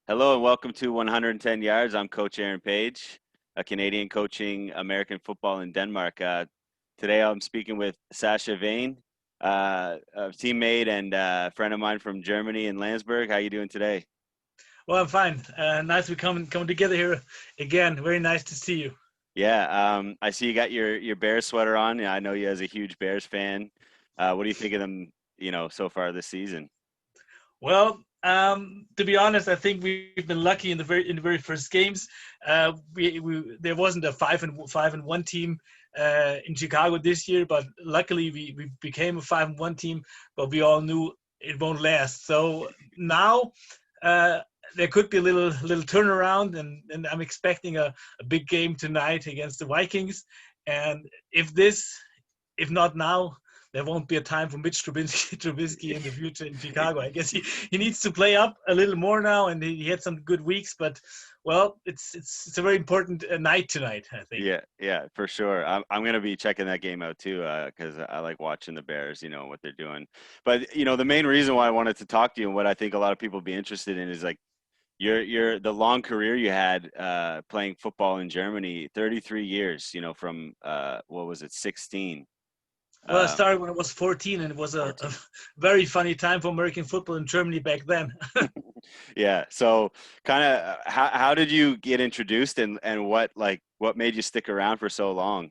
Hello and welcome to 110 Yards. I'm Coach Aaron Page, a Canadian coaching American football in Denmark. Today I'm speaking with Sacha Wein, a teammate and friend of mine from Germany in Landsberg. How you doing today? Well, I'm fine. Nice we come together here again. Very nice to see you. Yeah, I see you got your Bears sweater on. Yeah, I know you as a huge Bears fan. What do you think of them, so far this season? Well, to be honest, I think we've been lucky in the very first games. We there wasn't a five and one team in Chicago this year, but luckily we became a 5-1 team. But we all knew it won't last. So now uh, there could be a little turnaround, and I'm expecting a big game tonight against the Vikings. And if not now, there won't be a time for Mitch Trubisky in the future in Chicago. I guess he needs to play up a little more now, and he had some good weeks. But well, it's a very important night tonight, I think. Yeah, for sure. I'm gonna be checking that game out too, because I like watching the Bears, what they're doing. But the main reason why I wanted to talk to you and what I think a lot of people be interested in is like your the long career you had playing football in Germany, 33 years, from what was it, 16, Well, I uh, started when I was 14, and it was a 14. very funny time for American football in Germany back then. Yeah. So kind of how did you get introduced and what made you stick around for so long?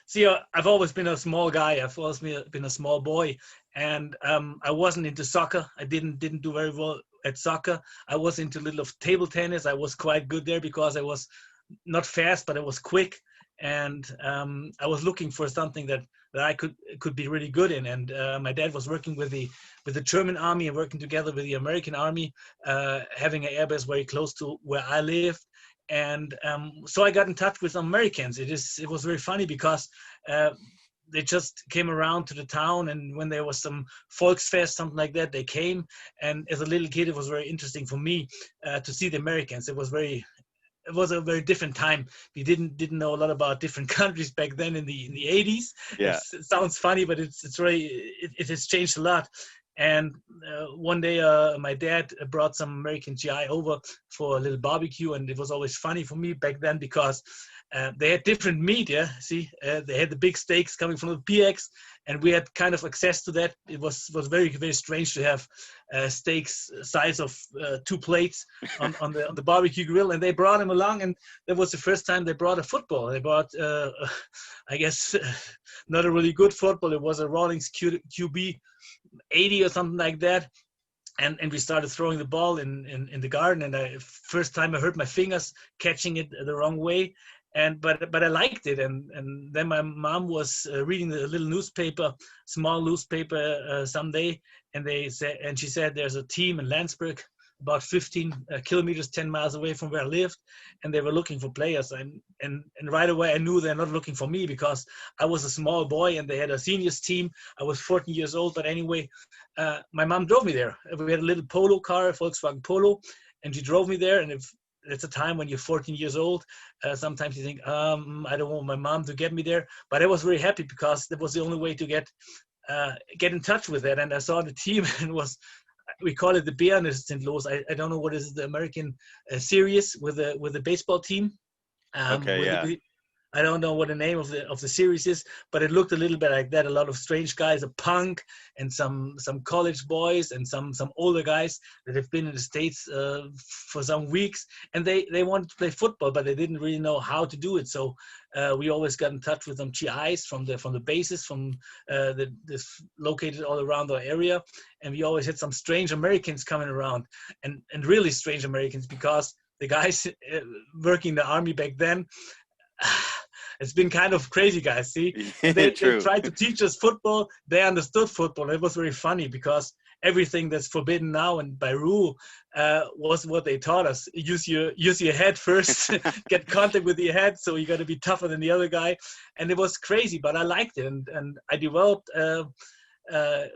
See, I've always been a small guy. I've always been a small boy, and I wasn't into soccer. I didn't do very well at soccer. I was into a little of table tennis. I was quite good there because I was not fast, but I was quick, and I was looking for something that I could be really good in. And my dad was working with the German army and working together with the American army, having an airbase very close to where I lived. And so I got in touch with some Americans. It was very funny because uh, they just came around to the town, and when there was some Volksfest, something like that, they came. And as a little kid, it was very interesting for me to see the Americans. It was a very different time. We didn't know a lot about different countries back then in the 80s. Yeah. It sounds funny, but it's really it has changed a lot. And one day, my dad brought some American GI over for a little barbecue, and it was always funny for me back then because they had different meat. Yeah, see, they had the big steaks coming from the PX, and we had kind of access to that. It was very strange to have steaks size of two plates on the barbecue grill, and they brought him along, and that was the first time they brought a football. They brought, I guess, not a really good football. It was a Rawlings QB 80 or something like that. And we started throwing the ball in the garden, and first time I hurt my fingers catching it the wrong way. And but I liked it, and then my mom was reading a little newspaper, small newspaper, someday, and she said there's a team in Landsberg about 15 kilometers, 10 miles away from where I lived, and they were looking for players. And right away I knew they're not looking for me because I was a small boy, and they had a seniors team. I was 14 years old, but anyway, my mom drove me there. We had a little Polo car, a Volkswagen Polo, and she drove me there. And if it's a time when you're 14 years old, sometimes you think, I don't want my mom to get me there. But I was very happy because that was the only way to get in touch with it. And I saw the team, and was we call it the Bären in St. Louis. I don't know what is the American series with the baseball team. Okay. With Yeah. the, I don't know what the name of the series is, but it looked a little bit like that. A lot of strange guys, a punk, and some college boys, and some older guys that have been in the States for some weeks, and they wanted to play football, but they didn't really know how to do it. So we always got in touch with some GIs from the bases from located all around our area, and we always had some strange Americans coming around, and really strange Americans because the guys working the army back then, it's been kind of crazy, guys. See, and they True. tried to teach us football. They understood football. It was very funny because everything that's forbidden now and by rule was what they taught us. Use your head first, get contact with your head. So you got to be tougher than the other guy, and it was crazy. But I liked it, and I developed.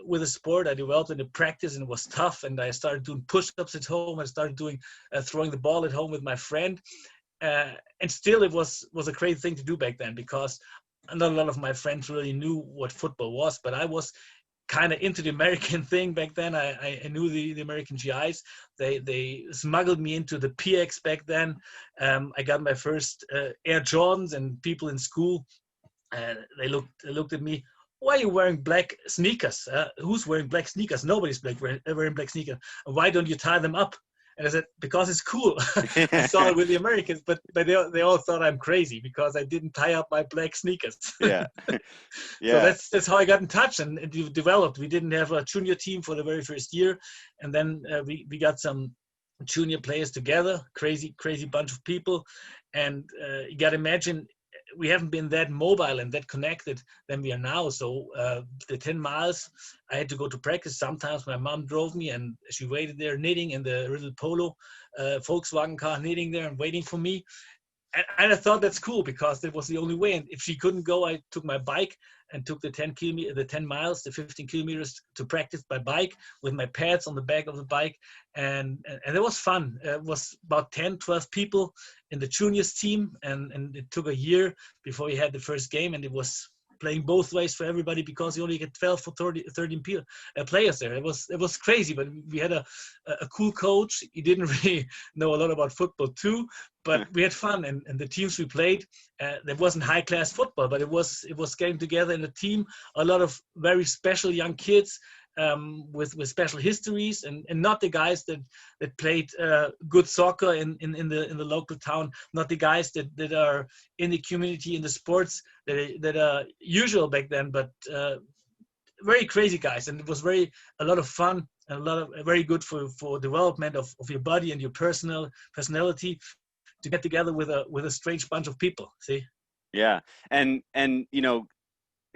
With the sport, I developed in the practice, and it was tough. And I started doing push-ups at home. I started doing throwing the ball at home with my friend, and still it was a great thing to do back then because not a lot of my friends really knew what football was, but I was kind of into the American thing back then. I knew the American GIs. They smuggled me into the PX back then. I got my first Air Jordans, and people in school, they looked at me. Why are you wearing black sneakers? Who's wearing black sneakers? Nobody's wearing black sneakers. Why don't you tie them up? And I said, because it's cool. I saw it with the Americans, but they all thought I'm crazy because I didn't tie up my black sneakers. Yeah. So Yeah. that's how I got in touch, and it developed. We didn't have a junior team for the very first year, and then we got some junior players together, crazy bunch of people, and you got to imagine we haven't been that mobile and that connected than we are now. So the 10 miles, I had to go to practice. Sometimes my mom drove me, and she waited there knitting in the little Polo Volkswagen car, knitting there and waiting for me. And I thought that's cool because that was the only way. And if she couldn't go, I took my bike and took the 10 miles, the 15 kilometers to practice by bike with my pads on the back of the bike. And it was fun. It was about 10, 12 people in the juniors team. And it took a year before we had the first game. And it was playing both ways for everybody because you only get 12 for 13 players there. It was crazy, but we had a cool coach. He didn't really know a lot about football too, but we had fun. And the teams we played, there wasn't high class football, but it was getting together in a team. A lot of very special young kids with special histories, and not the guys that played good soccer in the local town, not the guys that are in the community, in the sports that are usual back then, but very crazy guys. And it was a lot of fun, and a lot of very good for development of your body and your personality to get together with a strange bunch of people. See? Yeah. And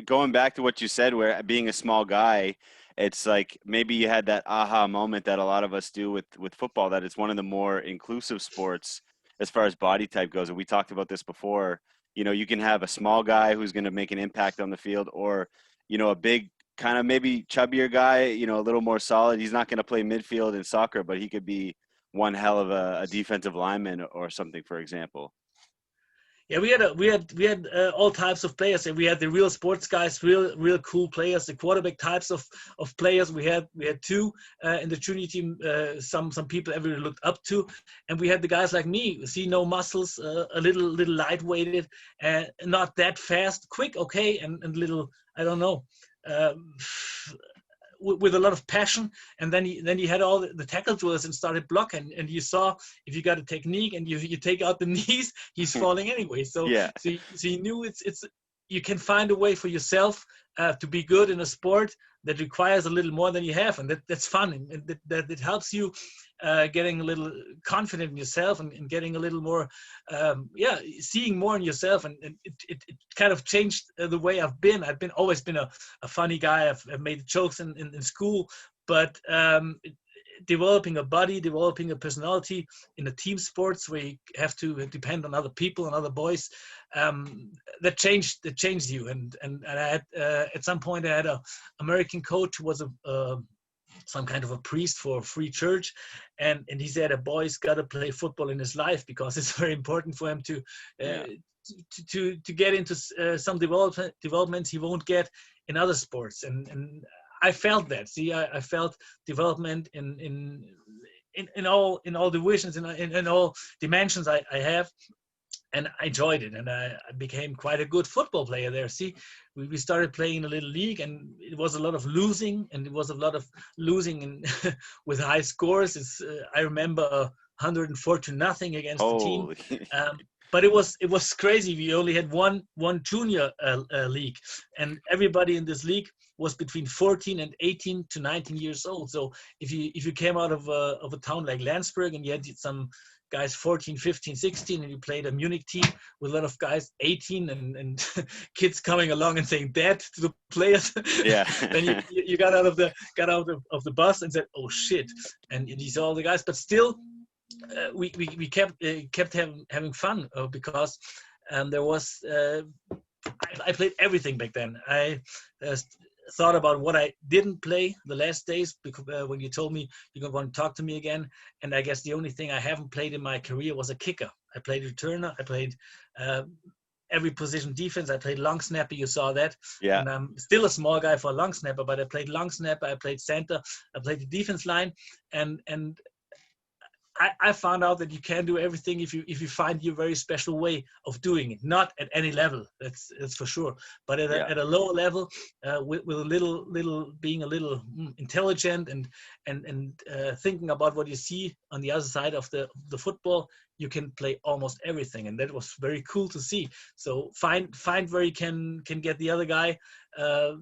going back to what you said, where being a small guy, it's like maybe you had that aha moment that a lot of us do with football, that it's one of the more inclusive sports as far as body type goes. And we talked about this before. You can have a small guy who's going to make an impact on the field, or a big kind of maybe chubbier guy, a little more solid. He's not going to play midfield in soccer, but he could be one hell of a defensive lineman or something, for example. Yeah, we had all types of players, and we had the real sports guys, real cool players, the quarterback types of players. We had two in the junior team, some people everyone looked up to, and we had the guys like me, see, no muscles, a little lightweighted, and not that fast, quick, okay, and little, I don't know. With a lot of passion, and then you had all the tackle drills and started blocking, and you saw if you got a technique and you take out the knees, he's falling anyway. So Yeah. so you knew it's you can find a way for yourself to be good in a sport that requires a little more than you have, and that's fun, and that it helps you getting a little confident in yourself, and getting a little more seeing more in yourself, and it kind of changed the way I've always been a funny guy. I've made jokes in school, but developing a body, developing a personality in a team sports where you have to depend on other people and other boys, that changed you. And I had at some point I had a American coach who was some kind of a priest for a free church, and he said a boy's got to play football in his life because it's very important for him to get into some developments he won't get in other sports, and I felt that. See, I felt development in all divisions, in all dimensions I have, and I enjoyed it, and I became quite a good football player there. See, we started playing in a little league, and it was a lot of losing, with high scores. I remember 104-0 against the team. But it was crazy. We only had one junior league, and everybody in this league was between 14 and 18 to 19 years old. So if you came out of a town like Landsberg and you had some guys 14, 15, 16, and you played a Munich team with a lot of guys 18 and kids coming along and saying dad to the players, yeah. Then you got out of the bus and said, oh shit, and you saw all the guys, but still we kept having fun because there was I played everything back then. I thought about what I didn't play the last days, because when you told me you're going to want to talk to me again, and I guess the only thing I haven't played in my career was a kicker. I played returner, I played every position defense. I played long snapper. You saw that. Yeah. And I'm still a small guy for a long snapper, but I played long snapper. I played center. I played the defense line, and I found out that you can do everything if you find your very special way of doing it. Not at any level, that's for sure, but Yeah. at a lower level, with a little being a little intelligent and thinking about what you see on the other side of the football, you can play almost everything, and that was very cool to see. So find where you can get the other guy a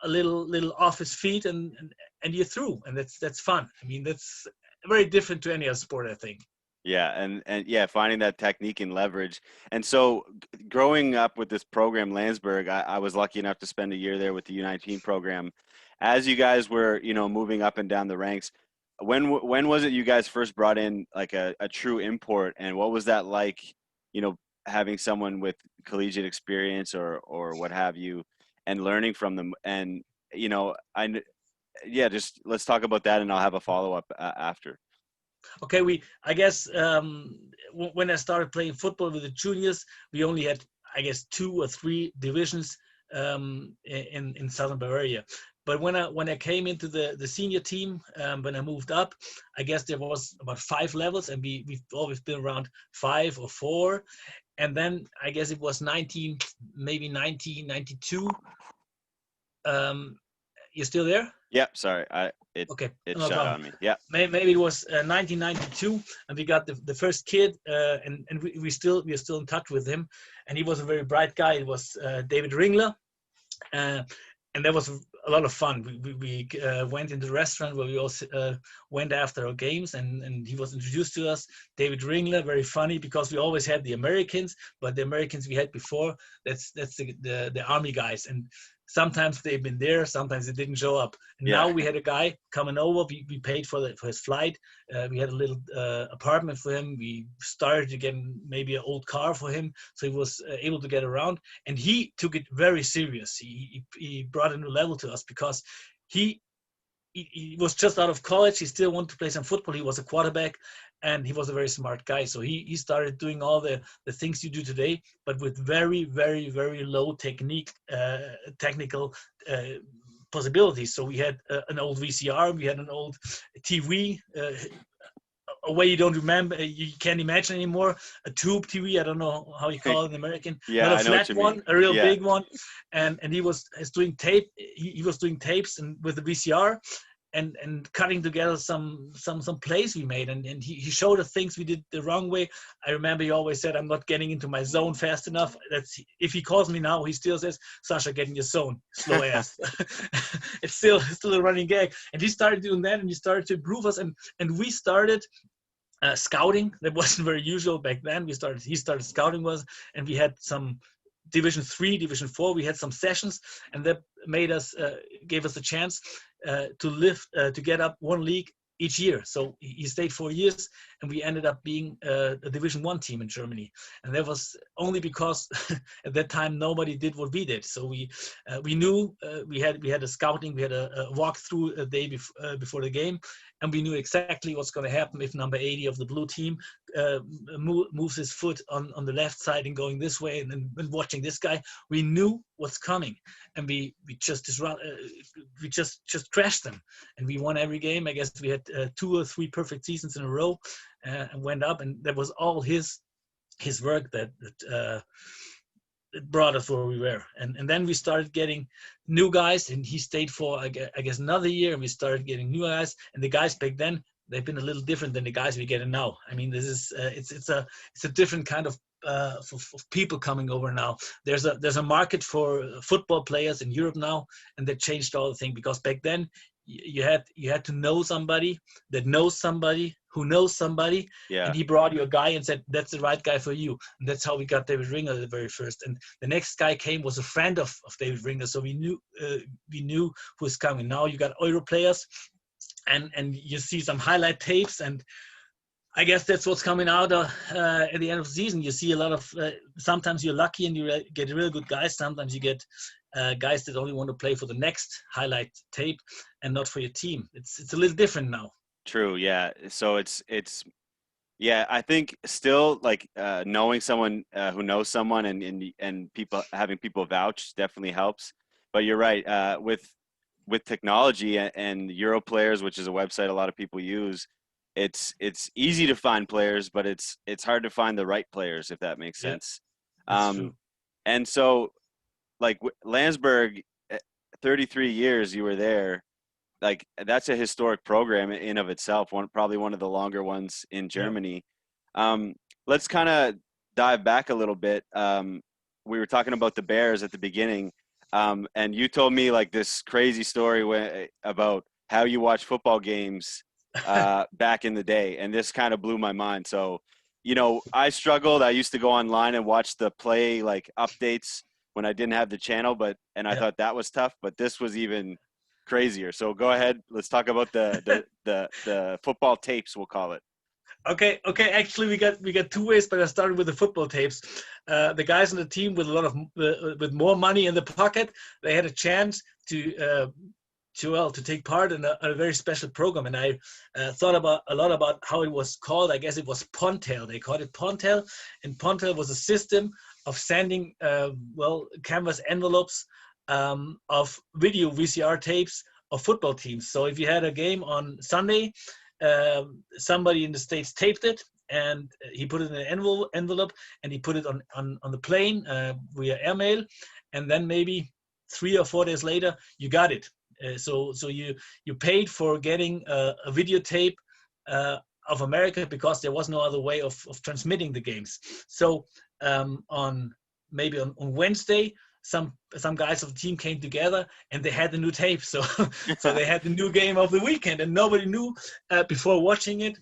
little off his feet, and you're through, and that's fun. I mean, that's very different to any other sport, I think. Yeah, and yeah, finding that technique and leverage. And so, growing up with this program, Landsberg, I was lucky enough to spend a year there with the U19 program. As you guys were, moving up and down the ranks, when was it you guys first brought in like a true import, and what was that like? You know, having someone with collegiate experience or what have you, and learning from them. And yeah, just let's talk about that, and I'll have a follow up after. Okay, I guess when I started playing football with the juniors, we only had, I guess, 2 or 3 divisions in southern Bavaria. But when I came into the senior team, when I moved up, I guess there was about 5 levels, and we've always been around 5 or 4. And then I guess it was 1992. You still there? Yep, sorry, Okay, it no shut problem. on me. Yeah. Maybe it was 1992, and we got the first kid, and we're still in touch with him, and he was a very bright guy. It was David Ringler, uh, and that was a lot of fun. We went into the restaurant where we also went after our games, and he was introduced to us. David Ringler, very funny, because we always had the Americans, but the Americans we had before, that's the army guys, and sometimes they've been there, sometimes they didn't show up. And Yeah. now we had a guy coming over. We paid for his flight. We had a little apartment for him. We started to get maybe an old car for him, so he was able to get around. And he took it very serious. He brought a new level to us, because he was just out of college. He still wanted to play some football. He was a quarterback, and he was a very smart guy. So he started doing all the things you do today, but with very, very, very low technical possibilities. So we had an old VCR, we had an old TV, a way you don't remember, you can't imagine anymore, a tube TV. I don't know how you call it in American. Yeah, Not a I know what flat you one, mean. a real Yeah. big one. And he was doing tape. He was doing tapes and with the VCR, and cutting together some plays we made, and he showed us things we did the wrong way. I remember he always said, "I'm not getting into my zone fast enough." That's, if he calls me now, he still says, "Sacha, get in your zone, slow ass." It's still a running gag. And he started doing that, and he started to improve us, and we started scouting. That wasn't very usual back then. He started scouting was, and we had some Division 3, Division 4. We had some sessions, and that gave us a chance to get up one league each year. So he stayed 4 years, and we ended up being a Division 1 team in Germany. And that was only because at that time nobody did what we did. So we knew we had a scouting, we had a walkthrough a day before the game, and we knew exactly what's going to happen if number 80 of the blue team moves his foot on the left side and going this way, and then watching this guy. We knew what's coming, and we just crashed them, and we won every game. I guess we had 2 or 3 perfect seasons in a row, and went up, and that was all his work that it brought us where we were. And then we started getting new guys, and he stayed for I guess another year, and we started getting new guys. And the guys back then, they've been a little different than the guys we're getting now. I mean, this is it's a different kind of people coming over now. There's a market for football players in Europe now, and that changed all the thing, because back then you had to know somebody that knows somebody who knows somebody, Yeah. and he brought you a guy and said, "That's the right guy for you." And that's how we got David Ringer the very first. And the next guy came was a friend of David Ringer, so we knew who was coming. Now you got Euro players, and you see some highlight tapes, and I guess that's what's coming out at the end of the season. You see a lot of, sometimes you're lucky and you get real good guys. Sometimes you get guys that only want to play for the next highlight tape and not for your team. It's a little different now. True. Yeah. So it's Yeah, I think still like knowing someone who knows someone and people having people vouch definitely helps. But you're right. With technology and Euro Players, which is a website a lot of people use, it's easy to find players, but it's hard to find the right players, if that makes Yeah, sense. that's Um, true. and so like Landsberg, 33 years you were there. Like that's a historic program in of itself. Probably one of the longer ones in Yeah. Germany. Um, let's kind of dive back a little bit. We were talking about the Bears at the beginning, and you told me like this crazy story about how you watch football games back in the day, and this kind of blew my mind. So, I struggled. I used to go online and watch the play like updates when I didn't have the channel, and I Yeah. thought that was tough. But this was even crazier. So go ahead. Let's talk about the football tapes. We'll call it. Okay, okay. Actually, we got two ways, but I started with the football tapes. The guys on the team with a lot of with more money in the pocket, they had a chance to take part in a very special program, and I thought about a lot about how it was called. I guess it was Pontel. They called it Pontel, and Pontel was a system of sending canvas envelopes of video VCR tapes of football teams. So if you had a game on Sunday, somebody in the States taped it, and he put it in an envelope, and he put it on the plane via airmail, and then maybe 3 or 4 days later you got it. So you paid for getting a videotape uh, of America, because there was no other way of transmitting the games. So on maybe on Wednesday, some guys of the team came together and they had the new tape. So so they had the new game of the weekend, and nobody knew before watching it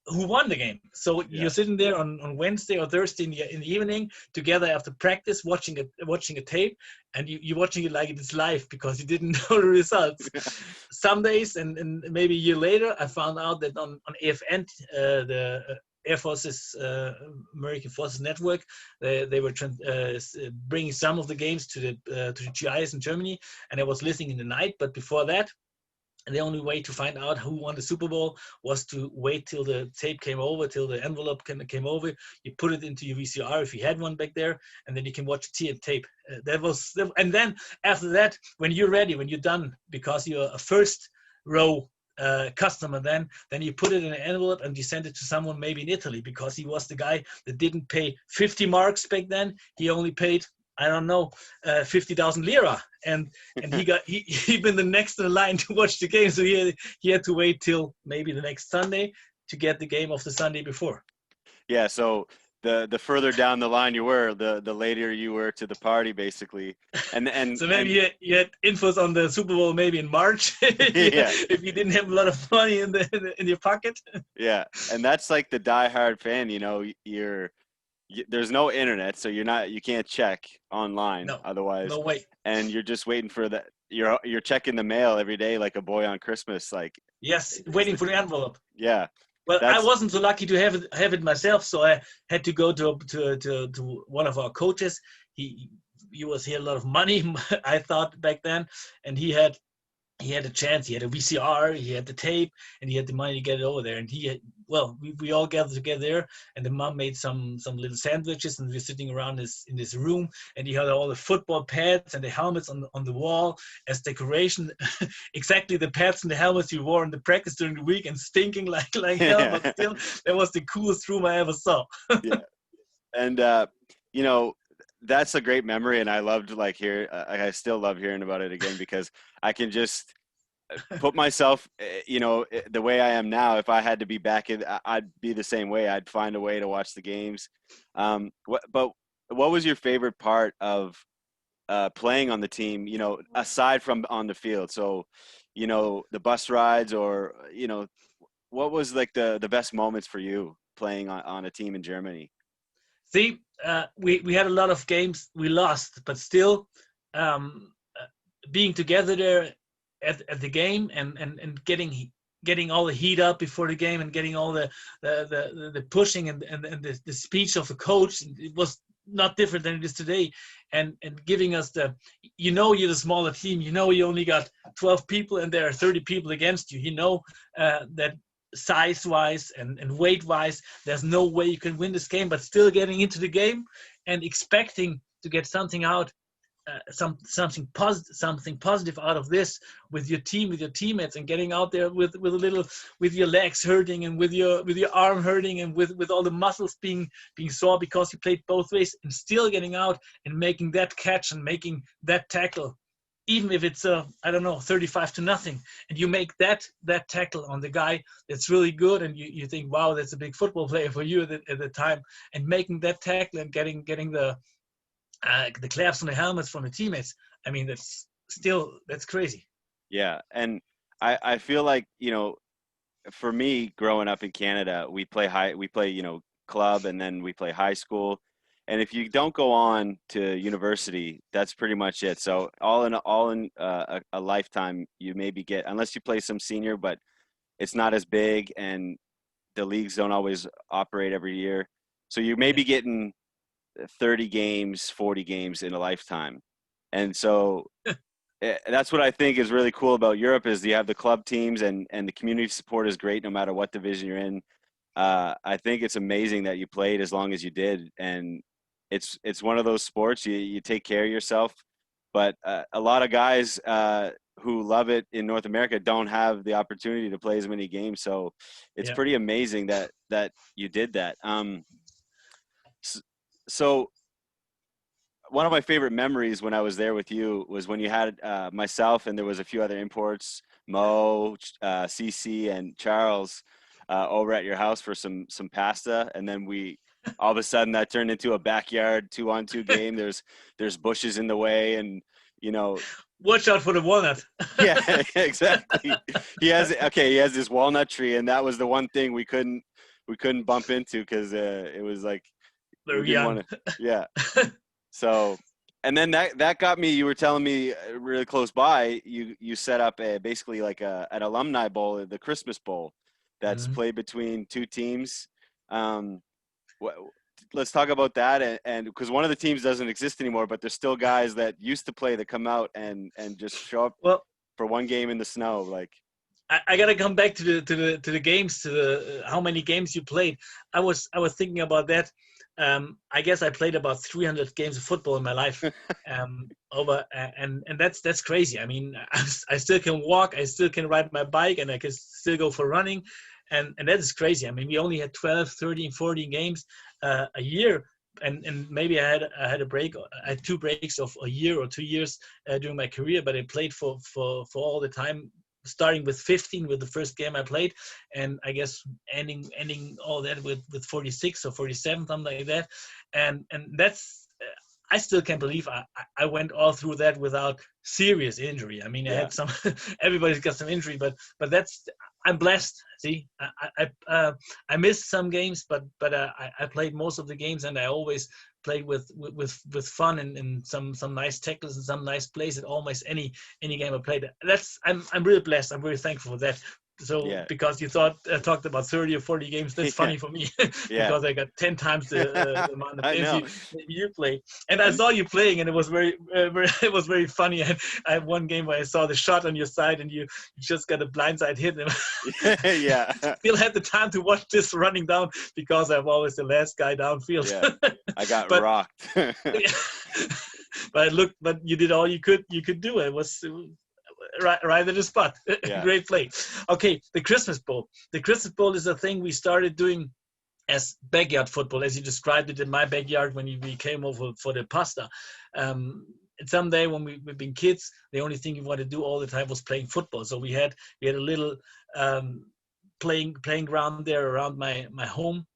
who won the game. So Yeah. you're sitting there on Wednesday or Thursday in the evening together after practice, watching a tape, and you're watching it like it's live because you didn't know the results. Some days, and maybe a year later, I found out that on AFN, the Air Forces, American Forces Network, they were bringing some of the games to the GIs in Germany, and I was listening in the night. But before that, and the only way to find out who won the Super Bowl was to wait till the tape came over, till the envelope came over. You put it into your VCR if you had one back there, and then you can watch the tape. And then after that, when you're ready, when you're done, because you're a first row customer, then you put it in an envelope and you send it to someone maybe in Italy, because he was the guy that didn't pay 50 marks back then. He only paid, I don't know, 50,000 lira, and he'd been the next in the line to watch the game, so he had to wait till maybe the next Sunday to get the game of the Sunday before. Yeah. So the further down the line you were, the later you were to the party, basically. So maybe And you had infos on the Super Bowl maybe in March yeah, if you didn't have a lot of money in your pocket. yeah. And that's like the diehard fan. There's no internet, so you can't check online No, otherwise, no way. and you're just waiting for that. You're checking the mail every day like a boy on Christmas. Like Yes, it's waiting for the envelope. yeah. Well, I That's wasn't so lucky to have it myself, so I had to go to one of our coaches. He he had a lot of money, I thought back then, and he had a chance. He had a VCR, he had the tape, and he had the money to get it over there. And we all gathered together there, and the mom made some little sandwiches, and we were sitting around in this room, and he had all the football pads and the helmets on the wall as decoration. Exactly the pads and the helmets you wore in the practice during the week, and stinking like hell, but still, that was the coolest room I ever saw. yeah. And you know, that's a great memory, and I loved like I still love hearing about it again because I can just put myself, the way I am now. If I had to be back I'd be the same way. I'd find a way to watch the games. But what was your favorite part of playing on the team? Aside from on the field, so the bus rides, or what was like the best moments for you playing on a team in Germany? See, we had a lot of games we lost, but still, being together there at the game, and getting all the heat up before the game, and getting all the pushing, and the speech of the coach, it was not different than it is today, and giving us you're the smaller team, you only got 12 people and there are 30 people against you, that size-wise and weight-wise, there's no way you can win this game. But still getting into the game and expecting to get something out, something positive out of this with your team, with your teammates, and getting out there with a little, with your legs hurting and with your arm hurting and with all the muscles being sore because you played both ways, and still getting out and making that catch and making that tackle, even if it's I don't know, 35-0, and you make that tackle on the guy that's really good, and you think, wow, that's a big football player for you at the time, and making that tackle and getting the claps on the helmets from the teammates. I mean, that's crazy. Yeah, and I feel like, for me growing up in Canada, we play club, and then we play high school, and if you don't go on to university, that's pretty much it. So all in a lifetime, you maybe get, unless you play some senior, but it's not as big, and the leagues don't always operate every year. So you may be getting 30 games, 40 games in a lifetime. And so that's what I think is really cool about Europe, is you have the club teams, and the community support is great no matter what division you're in. I think it's amazing that you played as long as you did. And it's one of those sports, you take care of yourself. But a lot of guys who love it in North America don't have the opportunity to play as many games. So it's pretty amazing that you did that. So one of my favorite memories when I was there with you was when you had myself, and there was a few other imports, Mo, CC, and Charles, over at your house for some pasta. And then all of a sudden that turned into a backyard 2-on-2 game. There's bushes in the way, and watch out for the walnut. Yeah, exactly. He has this walnut tree, and that was the one thing we couldn't bump into, because it was like, very young. Yeah. So, and then that got me. You were telling me really close by, you set up basically like an alumni bowl, the Christmas bowl, that's played between two teams. Let's talk about that, and because one of the teams doesn't exist anymore, but there's still guys that used to play that come out and just show up for one game in the snow. Like, I gotta come back to the games, to the how many games you played. I was thinking about that. I guess I played about 300 games of football in my life, and that's crazy. I mean, I still can walk, I still can ride my bike, and I can still go for running, and that is crazy. I mean, we only had 12, 13, 14 games a year, and maybe I had a break. I had 2 breaks of a year or 2 years during my career, but I played for all the time, starting with 15 with the first game I played, and I guess ending all that with 46 or 47, something like that. And that's I still can't believe I went all through that without serious injury. I mean, I had some, everybody's got some injury, but I'm blessed. See, I missed some games, but I played most of the games, and I always played with fun and some nice tackles and some nice plays at almost any game I played. I'm really blessed. I'm very thankful for that. So because you talked about 30 or 40 games, that's funny for me because I got 10 times the amount of games you play. And I saw you playing, and it was very it was very funny. I had one game where I saw the shot on your side, and you just got a blindside hit. Yeah. Still had the time to watch this running down because I'm always the last guy downfield. Yeah. I got rocked. But you did all you could do. It was right at the spot. Great play. Okay, the Christmas Bowl. The Christmas Bowl is a thing we started doing as backyard football, as you described it in my backyard when we came over for the pasta. Someday when we've been kids, the only thing we wanted to do all the time was playing football. So we had a little playing ground there around my home.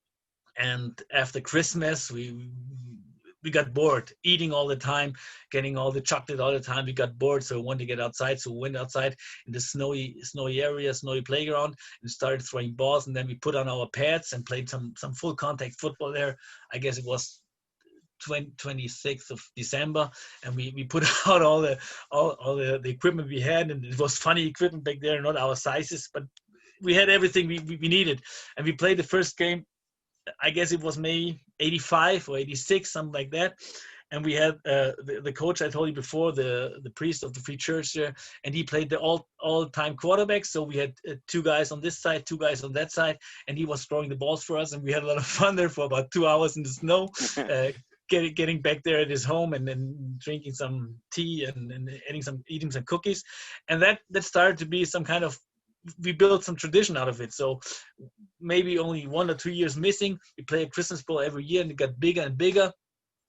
And after Christmas, we got bored eating all the time, getting all the chocolate all the time. We got bored, so we wanted to get outside. So we went outside in the snowy area, snowy playground, and started throwing balls. And then we put on our pads and played some full contact football there. I guess it was 26th of December, and we put out all the equipment we had, and it was funny equipment back there, not our sizes, but we had everything we needed. And we played the first game. I guess it was maybe 85 or 86, something like that. and we had the coach I told you before, the priest of the Free Church there, and he played the all-time quarterback. So we had 2 guys on this side, 2 guys on that side, and he was throwing the balls for us, and we had a lot of fun there for about 2 hours in the snow. Getting back there at his home and then drinking some tea and eating some cookies, and that started to be some kind of, we built some tradition out of it. So maybe only 1 or 2 years missing, we play a Christmas Bowl every year, and it got bigger and bigger.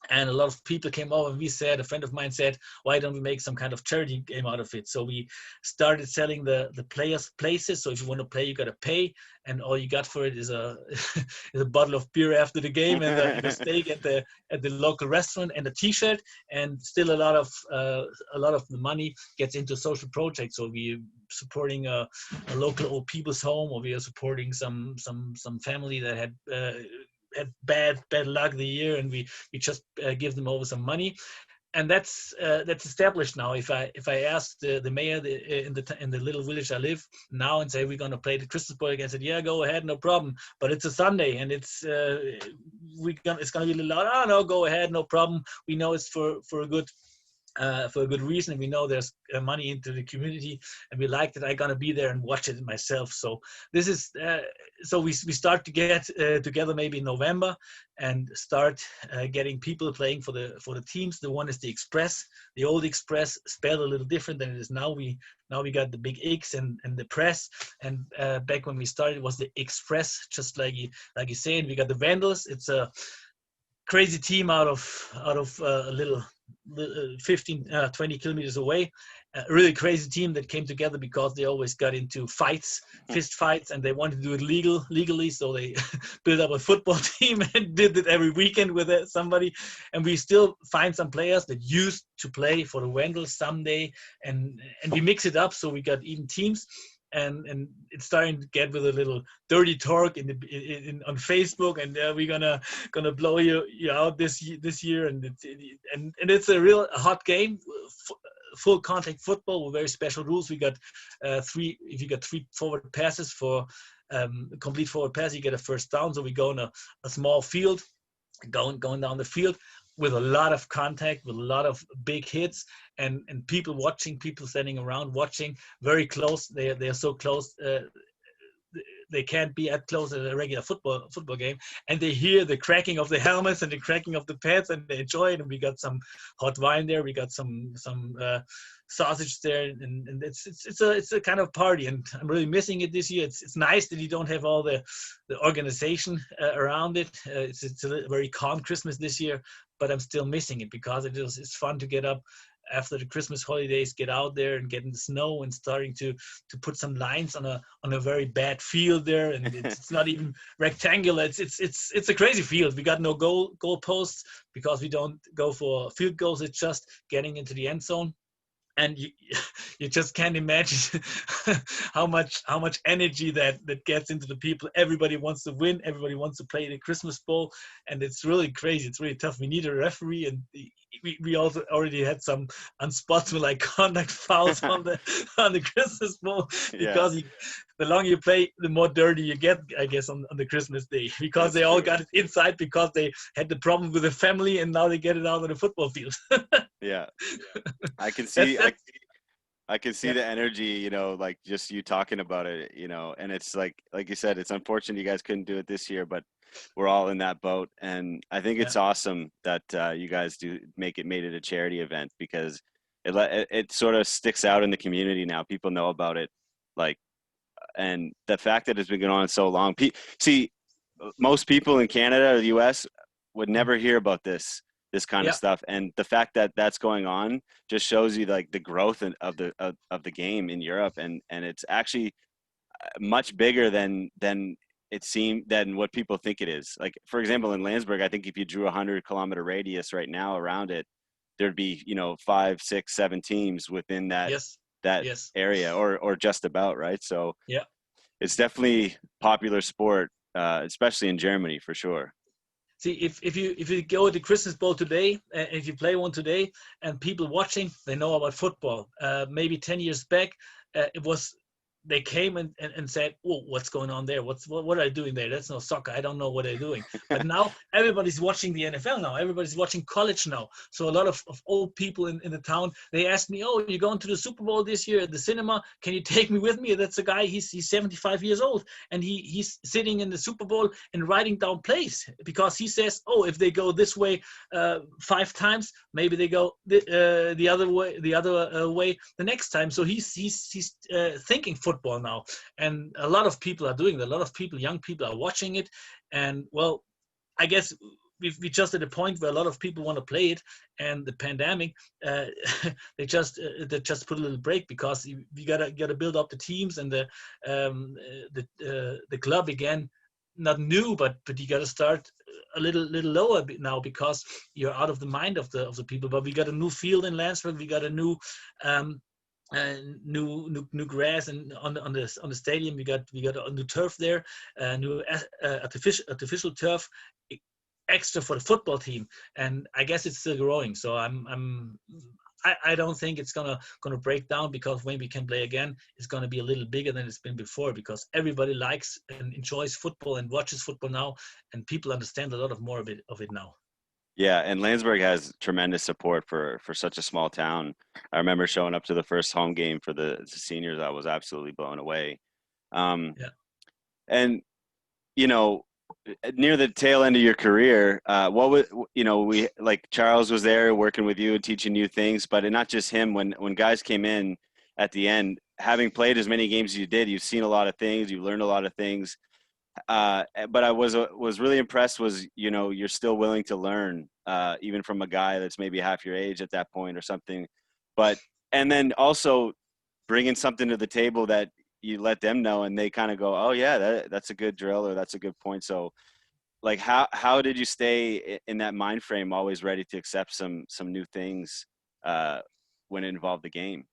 And a lot of people came over, and a friend of mine said, why don't we make some kind of charity game out of it? So we started selling the players places. So if you want to play, you got to pay, and all you got for it is a is a bottle of beer after the game, and a steak at the local restaurant, and a T-shirt. And still a lot of the money gets into social projects. So we supporting a local old people's home, or we are supporting some family that had bad luck the year, and we just give them over some money, and that's established now. If I ask the mayor in the little village I live now and say we're going to play the Christmas Bowl again, I said, yeah, go ahead, no problem, but it's a Sunday, and it's going to be a little loud. Oh no, go ahead, no problem. We know it's for a good reason. We know there's money into the community, and we like that. I'm gonna be there and watch it myself. So this is so we start to get together maybe in November and start getting people playing for the teams. The one is the Express, the old Express, spelled a little different than it is now. We got the big X and the press, and back when we started it was the Express, just like you saying. We got the Vandals. It's a crazy team out of a little 15 20 kilometers away, a really crazy team that came together because they always got into fist fights, and they wanted to do it legally, so they built up a football team and did it every weekend with somebody. And we still find some players that used to play for the Wendels someday, and we mix it up, so we got even teams. And it's starting to get with a little dirty talk on Facebook, and we're gonna blow you out this year, and it's a real hot game, full contact football with very special rules. We got if you got 3 forward passes for complete forward pass, you get a first down. So we go in a small field, going down the field with a lot of contact, with a lot of big hits, and people watching, people standing around watching very close. They are so close. They can't be as close as a regular football game, and they hear the cracking of the helmets and the cracking of the pads, and they enjoy it. And we got some hot wine there. We got some sausage there, and it's a kind of party. And I'm really missing it this year. It's nice that you don't have all the organization around it. It's a very calm Christmas this year, but I'm still missing it because it's fun to get up after the Christmas holidays, get out there and get in the snow and starting to put some lines on a very bad field there, and it's not even rectangular. It's a crazy field. We got no goal posts because we don't go for field goals. It's just getting into the end zone. And you just can't imagine how much energy that gets into the people. Everybody wants to win. Everybody wants to play the Christmas Bowl, and it's really crazy. It's really tough. We need a referee, and we also already had some unsportsmanlike conduct fouls on the Christmas Bowl because the longer you play, the more dirty you get, I guess, on the Christmas day, because they all got it inside because they had the problem with the family, and now they get it out on the football field. Yeah. I can see I can see the energy, like just you talking about it, and it's like you said, it's unfortunate you guys couldn't do it this year, but we're all in that boat. And I think it's awesome that you guys made it a charity event, because it sort of sticks out in the community now. People know about it, and the fact that it's been going on so long. See, most people in Canada or the US would never hear about this kind of stuff, and the fact that that's going on just shows you the growth of the game in Europe, and it's actually much bigger than it seemed, than what people think it is. Like, for example, in Landsberg, I think if you drew 100-kilometer radius right now around it, there'd be 5, 6, 7 teams within that area, or just about, right? So it's definitely popular sport, especially in Germany, for sure. See, if you go to the Christmas Bowl today, if you play one today, and people watching, they know about football. Maybe 10 years back, it was they came and said, "Oh, what's going on there? What are they doing there? That's no soccer. I don't know what they're doing." But now everybody's watching the NFL now. Everybody's watching college now. So a lot of old people in the town, they asked me, "Oh, you're going to the Super Bowl this year at the cinema? Can you take me with me?" That's a guy. He's 75 years old, and he's sitting in the Super Bowl and writing down plays because he says, "Oh, if they go this way 5 times, maybe they go the other way the next time." So he's thinking football now, and a lot of people are doing that. A lot of people, young people, are watching it, and well, I guess we just at a point where a lot of people want to play it, and the pandemic, they just put a little break because you gotta build up the teams and the club again. Not new, but you got to start a little lower now because you're out of the mind of the people. But we got a new field in Landsberg. We got a new new grass and on the stadium. We got a new turf there, new artificial turf, extra for the football team, and I guess it's still growing. So I don't think it's gonna break down because when we can play again, it's gonna be a little bigger than it's been before because everybody likes and enjoys football and watches football now, and people understand a lot more of it now. Yeah, and Landsberg has tremendous support for such a small town. I remember showing up to the first home game for the seniors. I was absolutely blown away. Um, Yeah. and you know, near the tail end of your career, what was we like Charles was there working with you and teaching you things, but not just him. When guys came in at the end, having played as many games as you did, you've seen a lot of things, you've learned a lot of things. But I was really impressed was you're still willing to learn even from a guy that's maybe half your age at that point or something, but and then also bringing something to the table that you let them know and they kind of go, oh yeah, that's a good drill or that's a good point. So like how did you stay in that mind frame, always ready to accept some new things when it involved the game?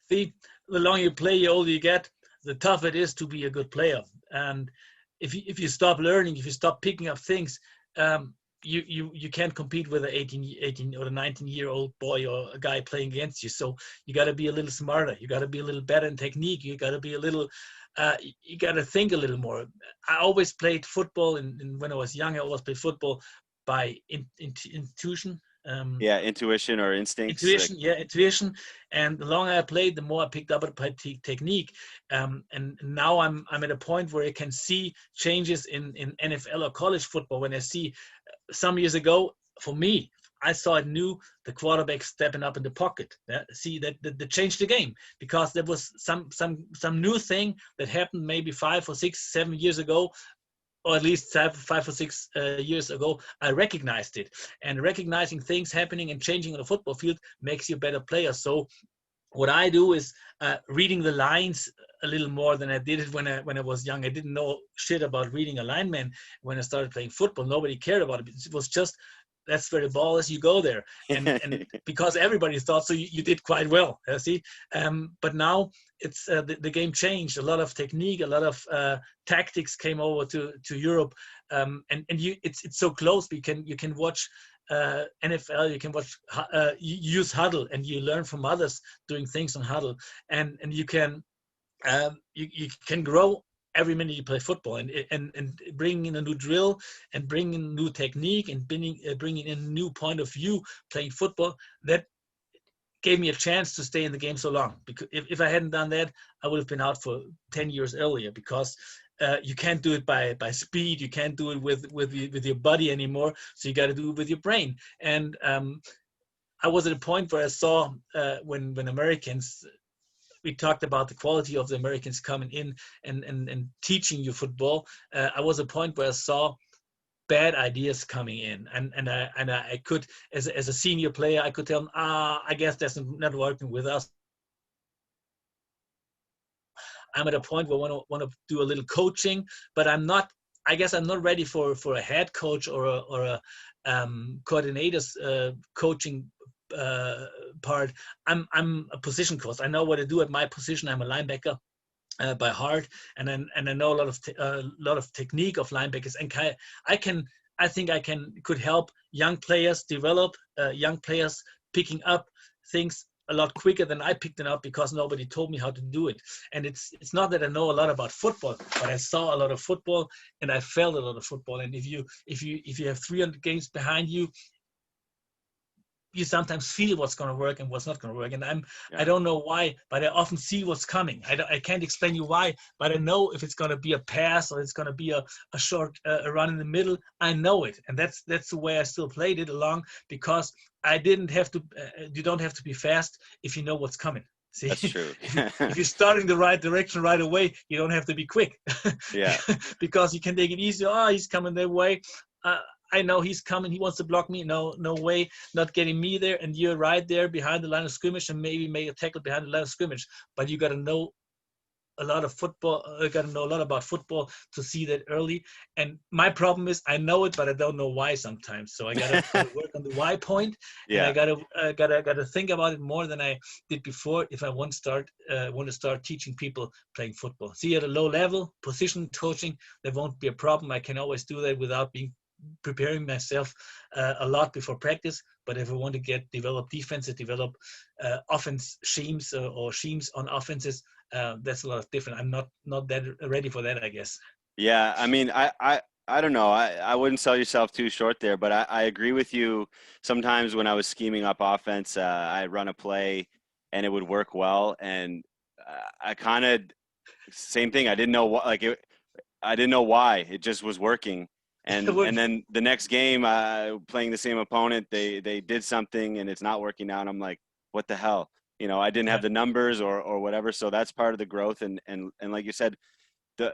See, the longer you play, the older you get, the tougher it is to be a good player. And if you stop learning, if you stop picking up things, you can't compete with an 18 or a 19-year-old boy or a guy playing against you. So you got to be a little smarter. You got to be a little better in technique. You got to be a little, you got to think a little more. I always played football, and when I was young, I always played football by intuition. Yeah, intuition or instincts, like, Intuition. And the longer I played, the more I picked up a technique. And now I'm at a point where I can see changes in NFL or college football. When I see some years ago, for me, I saw it new, the quarterback stepping up in the pocket. See that changed the game because there was some new thing that happened maybe 5 or 6, 7 years ago, or at least 5 or 6 years ago. I recognized it, and recognizing things happening and changing on the football field makes you a better player. So what I do is reading the lines a little more than I did it when I was young. I didn't know shit about reading a lineman when I started playing football. Nobody cared about it. It was just, that's where the ball is, you go there. And because everybody thought so, you did quite well. See, but now it's the game changed. A lot of technique, a lot of tactics came over to Europe, and it's so close. You can watch NFL, you can watch, use huddle, and you learn from others doing things on huddle, and you can you can grow every minute you play football, and bringing in a new drill and bringing in new technique and bringing in a new point of view playing football. That gave me a chance to stay in the game so long, because if I hadn't done that, I would have been out for 10 years earlier, because you can't do it by speed. You can't do it with your body anymore. So you got to do it with your brain. And I was at a point where I saw when Americans, we talked about the quality of the Americans coming in and teaching you football. I was at a point where I saw bad ideas coming in, and I could, as a senior player, I could tell them, I guess that's not working with us. I'm at a point where I want to do a little coaching, but I'm not. I guess I'm not ready for a head coach or a coordinator's coaching part. I'm a position coach. I know what to do at my position. I'm a linebacker by heart, and I know a lot of technique of linebackers, and I think I could help young players develop, young players picking up things a lot quicker than I picked it up because nobody told me how to do it. And it's not that I know a lot about football, but I saw a lot of football and I felt a lot of football. And if you have 300 games behind you, you sometimes feel what's going to work and what's not going to work. And I Yeah, don't know why, but I often see what's coming. I can't explain you why, but I know if it's going to be a pass or it's going to be a short a run in the middle. I know it, and that's the way I still played it along, because I didn't have to. You don't have to be fast if you know what's coming. See, that's true. if you're starting the right direction right away, you don't have to be quick, Yeah, because you can take it easy. Oh, he's coming that way. Uh, I know he's coming. He wants to block me. No, no way. Not getting me there. And you're right there behind the line of scrimmage, and maybe make a tackle behind the line of scrimmage. But you got to know a lot of football. You got to know a lot about football to see that early. And my problem is I know it, but I don't know why sometimes. So I gotta work on the why point, and I yeah, gotta think about it more than I did before if I want to start teaching people playing football. See, at a low level, position coaching, there won't be a problem. I can always do that without preparing myself a lot before practice. But if I want to develop defenses, develop offense schemes or schemes on offenses, that's a lot different. I'm not that ready for that, I guess. yeah. I mean, I don't know. I wouldn't sell yourself too short there, but I agree with you. Sometimes when I was scheming up offense, I'd run a play and it would work well, and I kind of same thing. I didn't know what like it. I didn't know why. It just was working. And then the next game, playing the same opponent, they did something and it's not working out. And I'm like, what the hell? I didn't Yeah, have the numbers or whatever. So that's part of the growth. And like you said,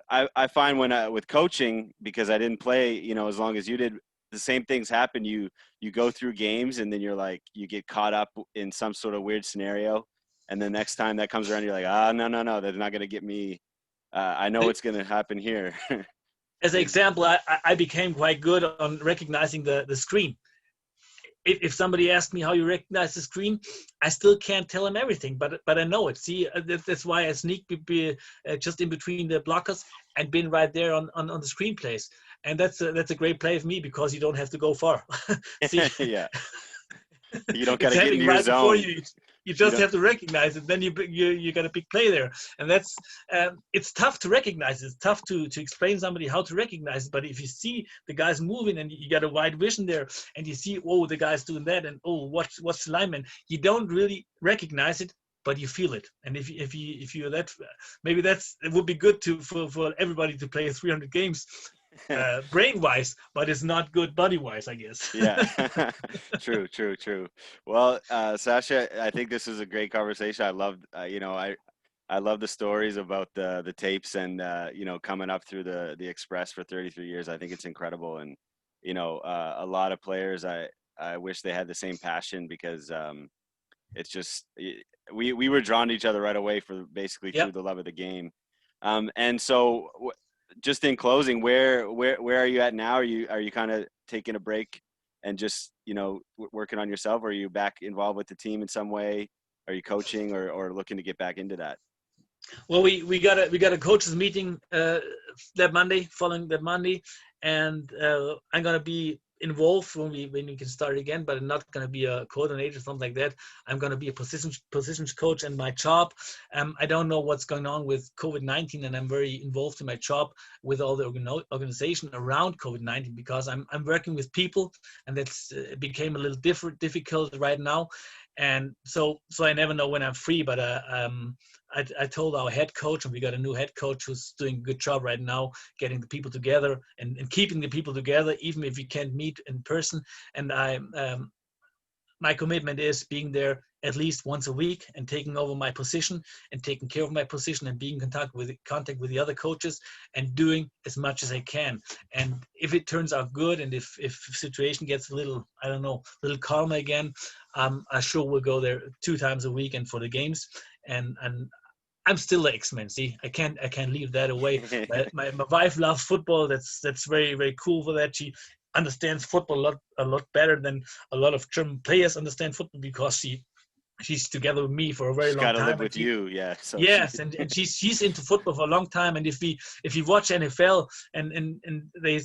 I find when with coaching, because I didn't play, as long as you did, the same things happen. You go through games and then you're like, you get caught up in some sort of weird scenario. And the next time that comes around, you're like, no, no, no, they're not going to get me. I know what's going to happen here. as an example, I became quite good on recognizing the screen. If somebody asks me how you recognize the screen, I still can't tell them everything, but I know it. See, that's why I sneak just in between the blockers and been right there on the screenplays. And that's a great play for me because you don't have to go far. See, Yeah. You don't got it's to get happening into your right before zone. you. You You just don't, have to recognize it. Then you got a big play there, and that's it's tough to recognize. It's tough to explain somebody how to recognize it. But if you see the guys moving and you got a wide vision there, and you see, oh, the guy's doing that, and oh, what's the lineman? You don't really recognize it, but you feel it. And if you're that, maybe it would be good for everybody to play 300 games brain wise, but it's not good body wise, I guess. yeah. True, true, true. Well, Sacha, I think this is a great conversation. I love, I love the stories about the tapes and coming up through the Express for 33 years. I think it's incredible, and a lot of players. I wish they had the same passion because it's just we were drawn to each other right away for basically through Yep. the love of the game. And so, just in closing, where are you at now? Are you kind of taking a break and just working on yourself? Or are you back involved with the team in some way? Are you coaching or looking to get back into that? Well, we got a coaches meeting that Monday, following that Monday, and I'm gonna be involved when we can start again, but I'm not gonna be a coordinator or something like that. I'm gonna be a positions coach, and my job. I don't know what's going on with COVID-19, and I'm very involved in my job with all the organization around COVID-19 because I'm working with people, and that's became a little difficult right now. And so I never know when I'm free, but I told our head coach, and we got a new head coach who's doing a good job right now, getting the people together and keeping the people together, even if we can't meet in person. And my commitment is being there at least once a week and taking over my position and taking care of my position and being in contact with the other coaches and doing as much as I can. And if it turns out good, and if situation gets a little, I don't know, a little calmer again, I sure will go there 2 times a week and for the games. And I'm still the X-Men. See, I can't leave that away. My wife loves football. That's very, very cool for that. She understands football a lot better than a lot of German players understand football because she's together with me for a very She's long got to live time, and with you, yeah. So she, yes, and she's into football for a long time. And if you watch NFL and they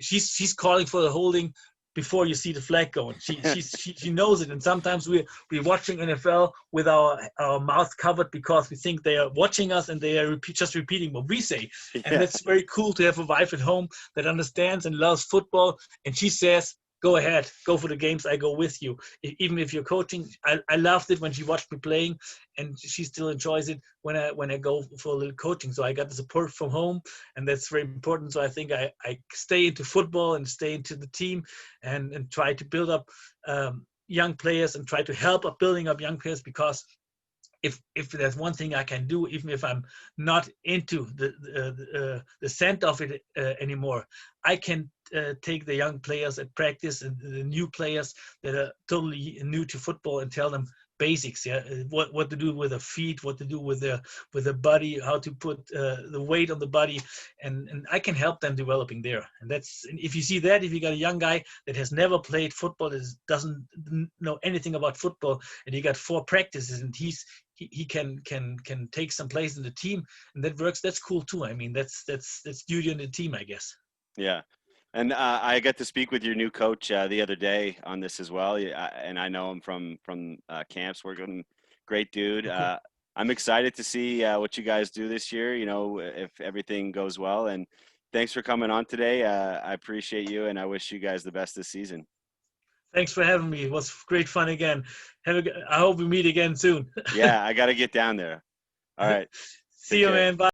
she's calling for the holding before you see the flag going. She knows it. And sometimes we're watching NFL with our mouth covered because we think they are watching us and they are just repeating what we say. And Yeah. that's very cool to have a wife at home that understands and loves football. And she says, go ahead, go for the games. I go with you. Even if you're coaching, I loved it when she watched me playing, and she still enjoys it when I go for a little coaching. So I got the support from home, and that's very important. So I think I stay into football and stay into the team, and try to build up young players and try to help up building up young players, because if there's one thing I can do, even if I'm not into the scent of it anymore, I can take the young players at practice and the new players that are totally new to football and tell them basics, what to do with the feet, what to do with the body, how to put the weight on the body, and I can help them developing there. And that's, if you see that, if you got a young guy that has never played football, doesn't know anything about football, and he got 4 practices, and he can take some place in the team, and that works. That's cool too. I mean, that's duty on the team, I guess. Yeah. And I got to speak with your new coach the other day on this as well. And I know him from camps. We're going, great dude. Okay. I'm excited to see what you guys do this year, you know, if everything goes well. And thanks for coming on today. I appreciate you, and I wish you guys the best this season. Thanks for having me. It was great fun again. I hope we meet again soon. Yeah, I got to get down there. All right. See Take you, care. man. Bye.